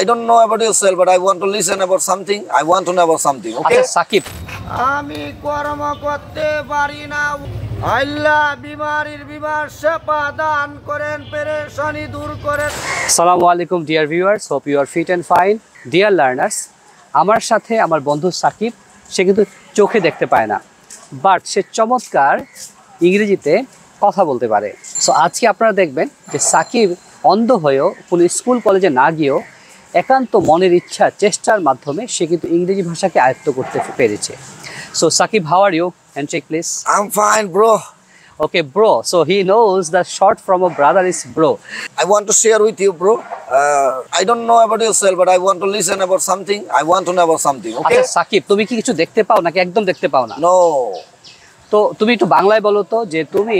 I don't know about yourself, but I want to listen about something. I want to know about something. Okay? আচ্ছা সাকিব, আমি কর্ম করতে পারি না, আল্লাহ বিমারির বিমার সেবা দান করেন, পেরেশানি দূর করেন। আসসালামু আলাইকুম dear viewers, hope you are fit and fine. Dear learners, আমার সাথে আমার বন্ধু সাকিব, সে কিন্তু চোখে দেখতে পায় না, বাট সে চমৎকার ইংরেজিতে কথা বলতে পারে। সো আজকে আপনারা দেখবেন যে সাকিব অন্ধ হয়েও কোনো স্কুল কলেজে না গিয়েও একান্ত মনের ইচ্ছা চেষ্টার মাধ্যমে সে কিন্তু ইংরেজি ভাষাকে আয়ত্ত করতে পেরেছে। So Shakib, how are you? Handshake please. I'm fine, bro. Okay, bro. So he knows the short from a brother is bro. I want to share with you, bro. I don't know about yourself, but I want to listen about something. I want to know about something. Okay? আচ্ছা সাকিব, তুমি কি কিছু দেখতে পাও নাকি একদম দেখতে পাও না? No. তো তুমি একটু বাংলায় বলো তো, যে তুমি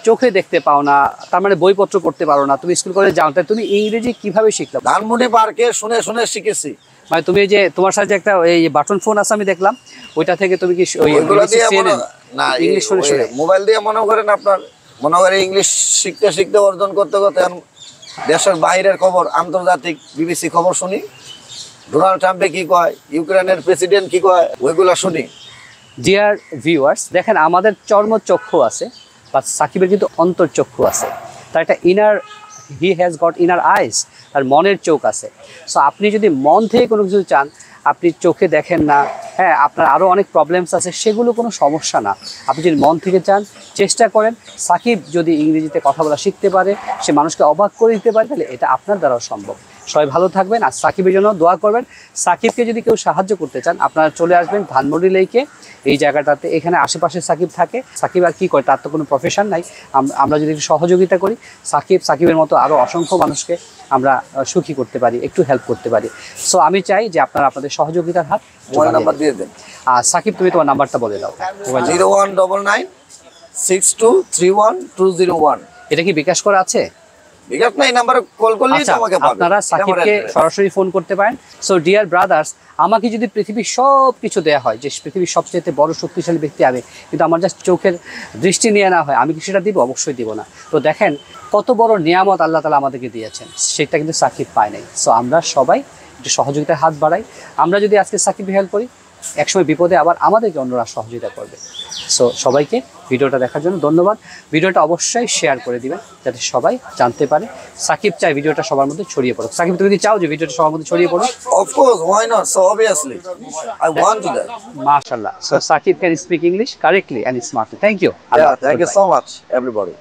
চোখে দেখতে পাও না, তার মানে বইপত্র পড়তে পারো না, তুমি স্কুল কলেজে যাও, তাই তুমি ইংরেজি কিভাবে শিখলে? ধানমন্ডি পার্কে শুনে শুনে শিখেছি। মানে তুমি যে তোমার সাথে একটা এই বাটন ফোন আছে আমি দেখলাম, ওইটা থেকে তুমি কি ওই ওইগুলো দিয়ে না, ইংলিশ শুনে শুনে মোবাইল দিয়ে মনে করেন আপনার মনে করে ইংলিশ শিখতে শিখতে অর্জন করতে করতে দেশের বাইরের খবর, আন্তর্জাতিক বিবিসি খবর শুনি, ডোনাল্ড ট্রাম্পে কি কয়, ইউক্রেনের প্রেসিডেন্ট কি কয়, ওইগুলো শুনি। ডিয়ার ভিউয়ার্স, দেখেন আমাদের চর্মচক্ষু আছে, বা সাকিবের কিন্তু অন্তর্চক্ষু আছে, তার একটা হি হ্যাজ গট ইনার আইস, তার মনের চোখ আছে। সো আপনি যদি মন থেকে কোনো কিছু চান, আপনি চোখে দেখেন না, হ্যাঁ আপনার আরও অনেক প্রবলেমস আছে, সেগুলো কোনো সমস্যা না। আপনি যদি মন থেকে চান, চেষ্টা করেন, সাকিব যদি ইংরেজিতে কথা বলা শিখতে পারে, সে মানুষকে অবাক করে দিতে পারে, তাহলে এটা আপনার দ্বারাও সম্ভব। সবাই ভালো থাকবেন, আর সাকিবের জন্য দোয়া করবেন। সাকিবকে যদি কেউ সাহায্য করতে চান, আপনারা চলে আসবেন ধানমন্ডি লেকে, এই জায়গাটাতে। এখানে আশেপাশে সাকিব থাকে। সাকিব আর কি করে, তার তো কোনো প্রফেশন নাই। আমরা যদি একটু সহযোগিতা করি, সাকিবের মতো আরও অসংখ্য মানুষকে আমরা সুখী করতে পারি, একটু হেল্প করতে পারি। সো আমি চাই যে আপনারা আপনাদের সহযোগিতার হাত মোবাইল নাম্বার দিয়ে দেন। আর সাকিব, তুমি তোমার নাম্বারটা বলে দাও। 0199623121। এটা কি বিকাশ করা আছে? বিকাশ না, এই নাম্বারে কল করলেই তো আমাকে পাবেন। আপনারা সাকিবকে সরাসরি ফোন করতে পারেন। সো ডিয়ার ব্রাদার্স, আমাকে যদি পৃথিবীর সব কিছু দেওয়া হয়, যে পৃথিবীর সবচেয়ে বড় শক্তিশালী ব্যক্তি আমি, কিন্তু আমার জাস্ট চোখের দৃষ্টি নিয়ে না হয়, আমি কি সেটা দিব? অবশ্যই দিব না। তো দেখেন কত বড় নিয়ামত আল্লাহ তাআলা আমাদেরকে দিয়েছেন, সেটা কিন্তু সাকিব পায় নাই। সো আমরা সবাই একটু সহযোগিতার হাত বাড়াই। আমরা যদি আজকে সাকিবকে হেল্প করি, একসময় বিপদে আবার আমাদেরকে অন্যরা সহযোগিতা করবে। সো সবাইকে ভিডিওটা দেখার জন্য ধন্যবাদ। ভিডিওটা অবশ্যই শেয়ার করে দিবেন, যাতে সবাই জানতে পারে। সাকিব চাই ভিডিওটা সবার মধ্যে ছড়িয়ে পড়ুক। সাকিব, তুমি কি চাও যে ভিডিওটা সবার মধ্যে ছড়িয়ে পড়ুক? Of course, why not? So obviously, I want to that. MashaAllah. So Sakiब can speak English correctly and smartly. Thank you. Yeah, thank you so much, everybody.